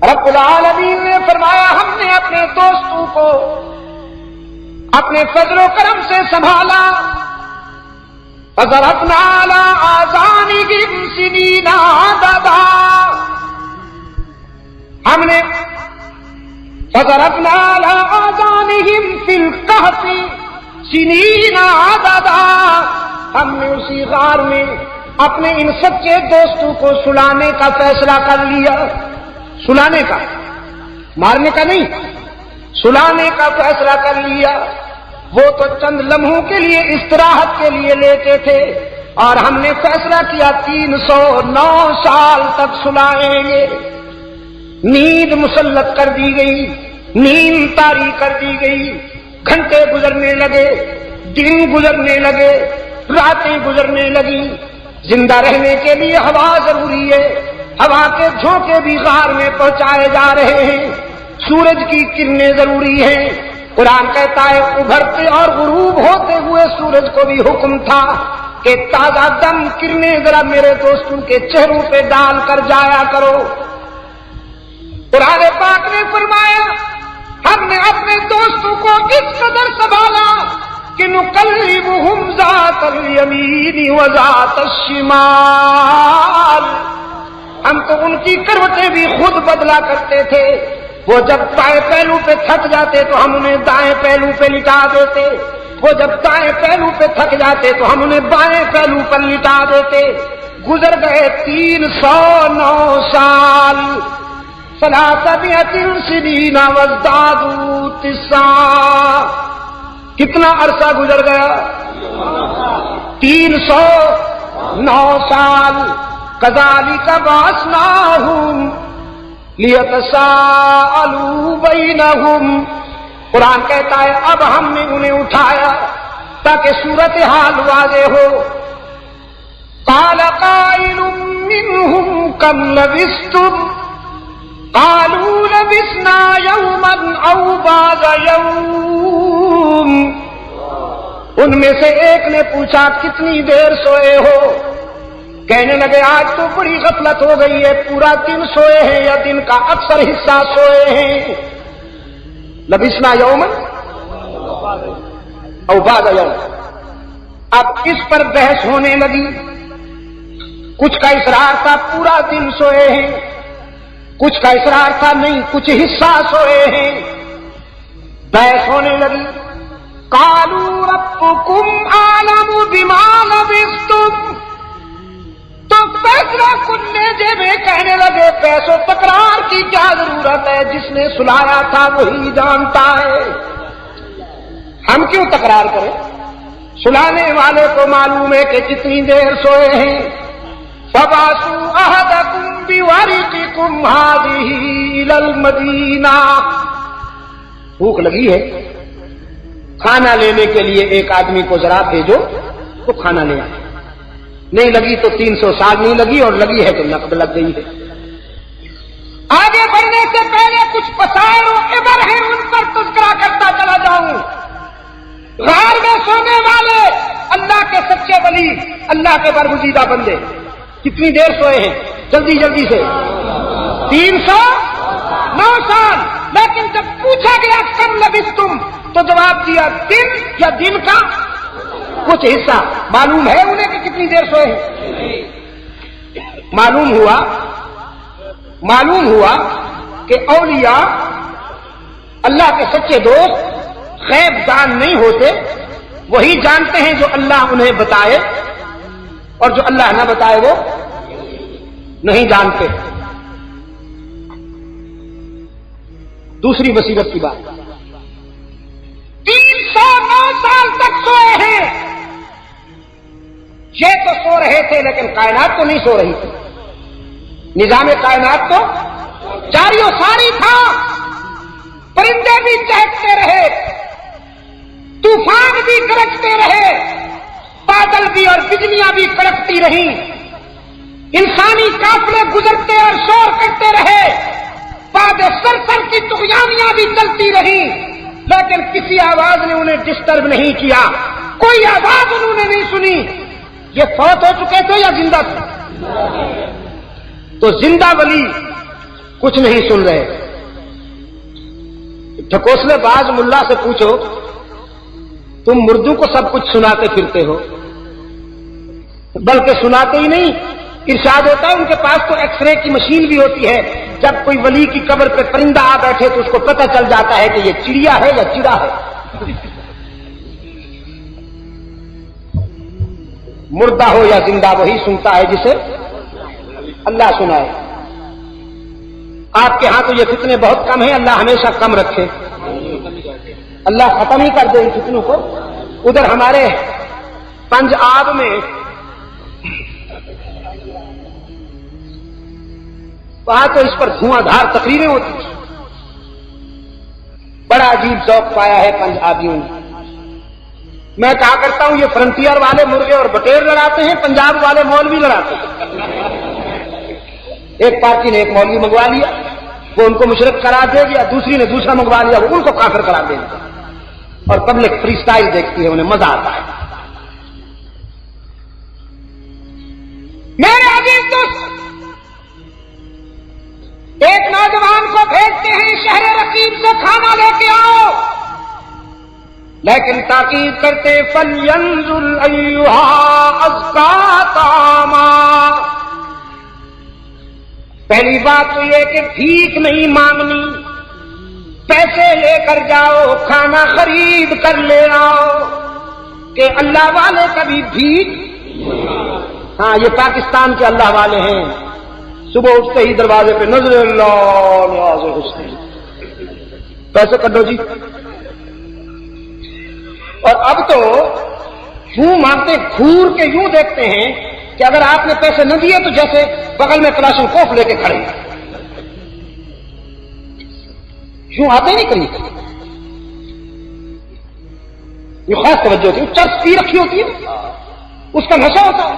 رب العالمین نے فرمایا ہم نے اپنے دوستوں کو اپنے فضل و کرم سے سنبھالا. فضربنا على آذانهم سنين عددا، ہم نے فضربنا على آذانهم في الكهف سنين عددا، ہم نے اسی غار میں اپنے ان سچے دوستوں کو سلانے کا فیصلہ کر لیا. سلانے کا، مارنے کا نہیں، سلانے کا فیصلہ کر لیا. وہ تو چند لمحوں کے لیے استراحت کے لیے لیتے تھے، اور ہم نے فیصلہ کیا 309 سال تک سلائیں گے. نیند مسلط کر دی گئی، نیند طاری کر دی گئی. گھنٹے گزرنے لگے، دن گزرنے لگے، راتیں گزرنے لگی. زندہ رہنے کے لیے ہوا ضروری ہے، ہوا کے جھونکے بھی غار میں پہنچائے جا رہے ہیں. سورج کی کرنیں ضروری ہیں. قرآن کہتا ہے ابھرتے اور غروب ہوتے ہوئے سورج کو بھی حکم تھا کہ تازہ دم کرنیں ذرا میرے دوستوں کے چہروں پہ ڈال کر جایا کرو. قرآن پاک نے فرمایا ہم نے اپنے دوستوں کو اس قدر سنبھالا کہ نقلبہم ذات الیمین و ذات الشمال، ہم تو ان کی کروٹیں بھی خود بدلا کرتے تھے. وہ جب بائیں پہلو پہ تھک جاتے تو ہم انہیں دائیں پہلو پہ لٹا دیتے، وہ جب دائیں پہلو پہ تھک جاتے تو ہم انہیں بائیں پہلو پر لٹا دیتے. گزر گئے 309 سال. 300 سنین وازدادوا 9 کتنا عرصہ گزر گیا؟ 309 سال. کذالک بعثناہم لیتساءلوا بینہم، قرآن کہتا ہے اب ہم نے انہیں اٹھایا تاکہ صورتحال واضح ہو. قال قائل منہم کم لبثتم قالوا لبثنا یوما او بعض یوم، ان میں سے ایک نے پوچھا کتنی دیر سوئے ہو؟ کہنے لگے آج تو بڑی غفلت ہو گئی ہے، پورا دن سوئے ہیں یا دن کا اکثر حصہ سوئے ہیں. لبثنا یوما او بعض یوم. اب اس پر بحث ہونے لگی. کچھ کا اصرار تھا پورا دن سوئے ہیں، کچھ کا اصرار تھا نہیں کچھ حصہ سوئے ہیں. بحث ہونے لگی. قالوا ربكم اعلم بما لبثتم، تو فیصلہ کرنے میں کہنے لگے پیسوں تکرار کی کیا ضرورت ہے، جس نے سلایا تھا وہی جانتا ہے، ہم کیوں تکرار کریں؟ سلانے والے کو معلوم ہے کہ کتنی دیر سوئے ہیں. فَبَعَثُوا أَحَدَكُمْ بِوَرِقِكُمْ هَٰذِهِ إِلَى الْمَدِينَةِ، بھوک لگی ہے کھانا لینے کے لیے ایک آدمی کو ذرا بھیجو تو کھانا لے آئے. نہیں لگی تو 300 سال نہیں لگی، اور لگی ہے تو نقد لگ گئی ہے. آگے بڑھنے سے پہلے کچھ مسائل و عبر ہیں، ان پر تذکرہ کرتا چلا جاؤں. غار میں سونے والے اللہ کے سچے ولی، اللہ کے برگزیدہ بندے کتنی دیر سوئے ہیں؟ جلدی جلدی سے 309 سال. لیکن جب پوچھا گیا کم لبثتم تو جواب دیا دن یا دن کا کچھ حصہ. معلوم ہے انہیں کہ کتنی دیر سوئے ہیں؟ معلوم ہوا کہ اولیاء اللہ کے سچے دوست غیب دان نہیں ہوتے، وہی جانتے ہیں جو اللہ انہیں بتائے، اور جو اللہ نہ بتائے وہ نہیں جانتے. دوسری مصیبت کی بات، 309 سال تک سوئے ہیں. یہ تو سو رہے تھے لیکن کائنات تو نہیں سو رہی تھی. نظام کائنات تو جاری و ساری تھا. پرندے بھی چہکتے رہے، طوفان بھی گرجتے رہے، بادل بھی اور بجلیاں بھی کڑکتی رہیں، انسانی قافلے گزرتے اور شور کرتے رہے، باد سرسر کی طغیانیاں بھی چلتی رہیں، لیکن کسی آواز نے انہیں ڈسٹرب نہیں کیا. کوئی آواز انہوں نے نہیں سنی. یہ فوت ہو چکے تھے یا زندہ تھے؟ تو زندہ ولی کچھ نہیں سن رہے. ٹھکوسلے باز ملا سے پوچھو تم مردوں کو سب کچھ سناتے پھرتے ہو، بلکہ سناتے ہی نہیں، ارشاد ہوتا ہے ان کے پاس تو ایکس رے کی مشین بھی ہوتی ہے، جب کوئی ولی کی قبر پہ پرندہ آ بیٹھے تو اس کو پتہ چل جاتا ہے کہ یہ چڑیا ہے یا چڑا ہے۔ مردہ ہو یا زندہ وہی سنتا ہے جسے اللہ سنائے۔ آپ کے ہاں تو یہ فتنے بہت کم ہیں، اللہ ہمیشہ کم رکھے، اللہ ختم ہی کر دے ان فتنوں کو۔ ادھر ہمارے پنج آب میں وہاں تو اس پر دھواں دھار تقریریں ہوتی، بڑا عجیب ذوق پایا ہے پنج آبیوں نے۔ میں کہا کرتا ہوں یہ فرنٹیئر والے مرغے اور بٹیر لڑاتے ہیں، پنجاب والے مولوی لڑاتے ہیں۔ ایک پارٹی نے ایک مولوی منگوا لیا، وہ ان کو مشرک قرار دے گیا، دوسری نے دوسرا منگوا لیا، وہ ان کو کافر قرار دے گیا، اور پبلک فری سٹائل دیکھتی ہے، انہیں مزہ آتا ہے۔ میرے عزیز دوست، ایک نوجوان کو بھیجتے ہیں شہر رقیب سے کھانا لے کے آؤ، لیکن تاکید کرتے فَلْيَنظُرْ أَيُّهَا أَزْكَىٰ طَعَامًا۔ پہلی بات تو یہ کہ بھیک نہیں مانگنی، پیسے لے کر جاؤ، کھانا خرید کر لے آؤ، کہ اللہ والے کبھی بھیک، ہاں یہ پاکستان کے اللہ والے ہیں، صبح اٹھتے ہی دروازے پہ نظر اللہ نیاز حسن، پیسے کڈو جی۔ اور اب تو یوں مانگتے گھور کے یوں دیکھتے ہیں کہ اگر آپ نے پیسے نہ دیے تو جیسے بغل میں کلاشن کوف لے کے کھڑے، یوں آتے نہیں قریب، یہ خاص توجہ ہوتی ہے، چرس پی رکھی ہوتی ہے، اس کا نشہ ہوتا ہے،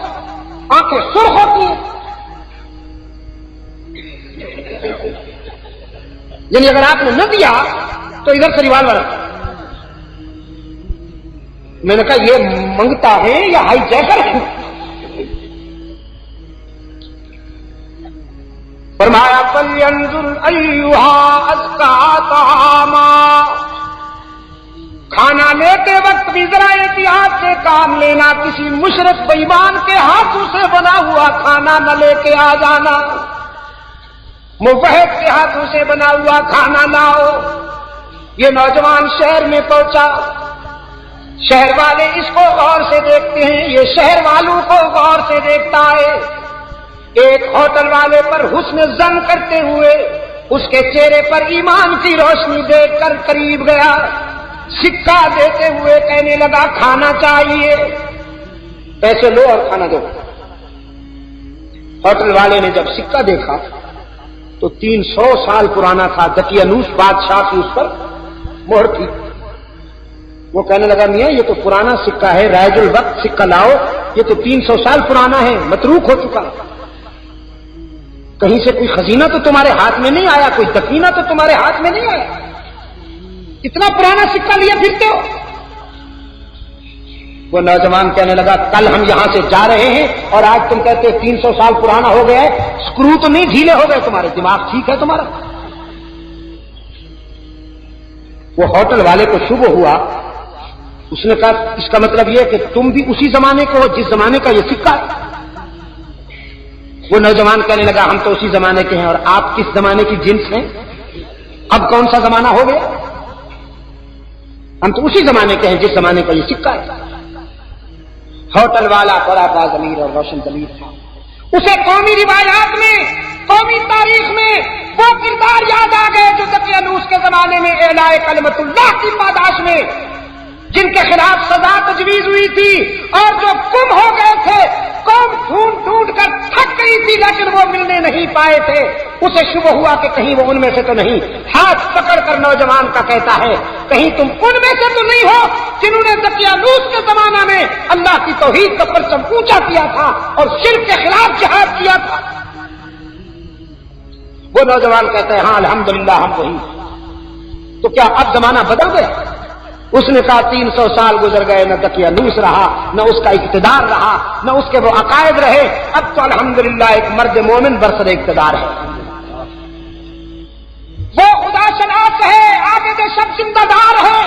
آنکھیں سرخ ہوتی ہیں، یعنی اگر آپ نے نہ دیا تو ادھر سے ریوالور رکھا۔ میں نے کہا یہ منگتا ہے یا ہائی جیکر ہے؟ فرمایا فَلْيَنظُرْ أَيُّهَا أَزْكَىٰ طَعَامًا۔ کھانا لیتے وقت بھی ذرا احتیاط سے کام لینا، کسی مشرک بے ایمان کے ہاتھوں سے بنا ہوا کھانا نہ لے کے آ جانا، موحد کے ہاتھوں سے بنا ہوا کھانا لاؤ۔ یہ نوجوان شہر میں پہنچا، شہر والے اس کو غور سے دیکھتے ہیں، یہ شہر والوں کو غور سے دیکھتا ہے۔ ایک ہوٹل والے پر حسن ظن کرتے ہوئے اس کے چہرے پر ایمان کی روشنی دیکھ کر قریب گیا، سکہ دیتے ہوئے کہنے لگا کھانا چاہیے، پیسے لو اور کھانا دو۔ ہوٹل والے نے جب سکہ دیکھا تو 300 سال پرانا تھا، دقیانوس بادشاہ کی اس پر مہر تھی۔ وہ کہنے لگا میاں یہ تو پرانا سکہ ہے، رائج الوقت سکہ لاؤ، یہ تو 300 سال پرانا ہے، متروک ہو چکا، کہیں سے کوئی خزینہ تو تمہارے ہاتھ میں نہیں آیا، کوئی دفینہ تو تمہارے ہاتھ میں نہیں آیا، اتنا پرانا سکہ لیے پھرتے ہو۔ وہ نوجوان کہنے لگا کل ہم یہاں سے جا رہے ہیں اور آج تم کہتے 300 سال پرانا ہو گیا ہے، سکرو تو نہیں ڈھیلے ہو گئے تمہارے، دماغ ٹھیک ہے تمہارا؟ وہ ہوٹل والے کو شبہ ہوا، اس نے کہا اس کا مطلب یہ کہ تم بھی اسی زمانے کے ہو جس زمانے کا یہ سکہ ہے؟ وہ نوجوان کہنے لگا ہم تو اسی زمانے کے ہیں، اور آپ کس زمانے کی جنس ہیں؟ اب کون سا زمانہ ہو گیا؟ ہم تو اسی زمانے کے ہیں جس زمانے کا یہ سکہ ہے۔ ہوٹل والا بڑا باضمیر اور روشن ضمیر تھا، اسے قومی روایات میں، قومی تاریخ میں وہ کردار یاد آ گئے جو دقیانوس کے زمانے میں اعلاء کلمت اللہ کی پاداش میں جن کے خلاف سزا تجویز ہوئی تھی اور جو گم ہو گئے تھے، قوم ڈھونڈ ڈھونڈ کر تھک گئی تھی لیکن وہ ملنے نہیں پائے تھے۔ اسے شبہ ہوا کہ کہیں وہ ان میں سے تو نہیں، ہاتھ پکڑ کر نوجوان کا کہتا ہے کہیں تم ان میں سے تو نہیں ہو جنہوں نے دقیانوس کے زمانہ میں اللہ کی توحید کا پرچم اونچا کیا تھا اور شرک کے خلاف جہاد کیا تھا؟ وہ نوجوان کہتا ہے ہاں الحمدللہ ہم وہی۔ تو کیا اب زمانہ بدل گیا؟ اس نے کہا 300 سال گزر گئے، نہ دقیانوس رہا، نہ اس کا اقتدار رہا، نہ اس کے وہ عقائد رہے، اب تو الحمدللہ ایک مرد مومن برسر اقتدار ہے، وہ خدا شناس ہے، عابد شب زندہ دار ہے،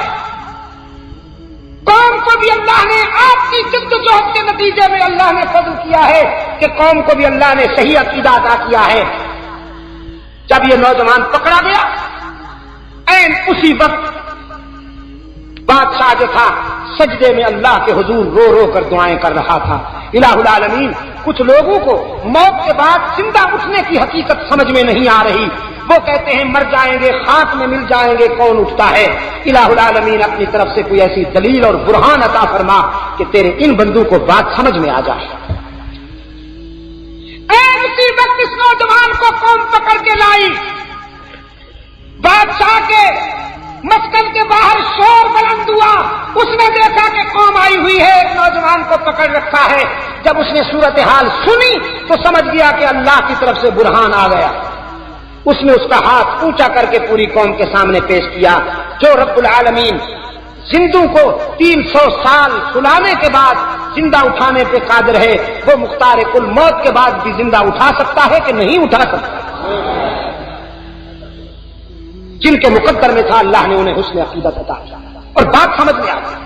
قوم کو بھی اللہ نے آپ کی جدوجہد کے نتیجے میں اللہ نے فضل کیا ہے کہ قوم کو بھی اللہ نے صحیح عقیدہ عطا کیا ہے. جب یہ نوجوان پکڑا گیا عین اسی وقت بادشاہ جو تھا سجدے میں اللہ کے حضور رو رو کر دعائیں کر رہا تھا. الہ العالمین، کچھ لوگوں کو موت کے بعد زندہ اٹھنے کی حقیقت سمجھ میں نہیں آ رہی. وہ کہتے ہیں مر جائیں گے، خاک میں مل جائیں گے، کون اٹھتا ہے؟ الہ العالمین اپنی طرف سے کوئی ایسی دلیل اور برہان عطا فرما کہ تیرے ان بندوں کو بات سمجھ میں آ جائے. اسی وقت اس نوجوان کو قوم پکڑ کے لائی. بادشاہ کے مسکن کے باہر شور بلند ہوا. اس نے دیکھا کہ قوم آئی ہوئی ہے، ایک نوجوان کو پکڑ رکھا ہے. جب اس نے صورتحال سنی تو سمجھ گیا کہ اللہ کی طرف سے برہان آ گیا. اس نے اس کا ہاتھ اونچا کر کے پوری قوم کے سامنے پیش کیا. جو رب العالمین زندوں کو 300 سال سلانے کے بعد زندہ اٹھانے پہ قادر ہے، وہ مختار کل موت کے بعد بھی زندہ اٹھا سکتا ہے کہ نہیں اٹھا سکتا؟ جن کے مقدر میں تھا اللہ نے انہیں حسن عقیدت عطا کیا اور بات سمجھ میں آ گئی.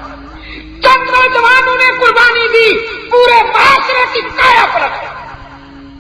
چند نوجوانوں نے قربانی دی، پورے معاشرے کی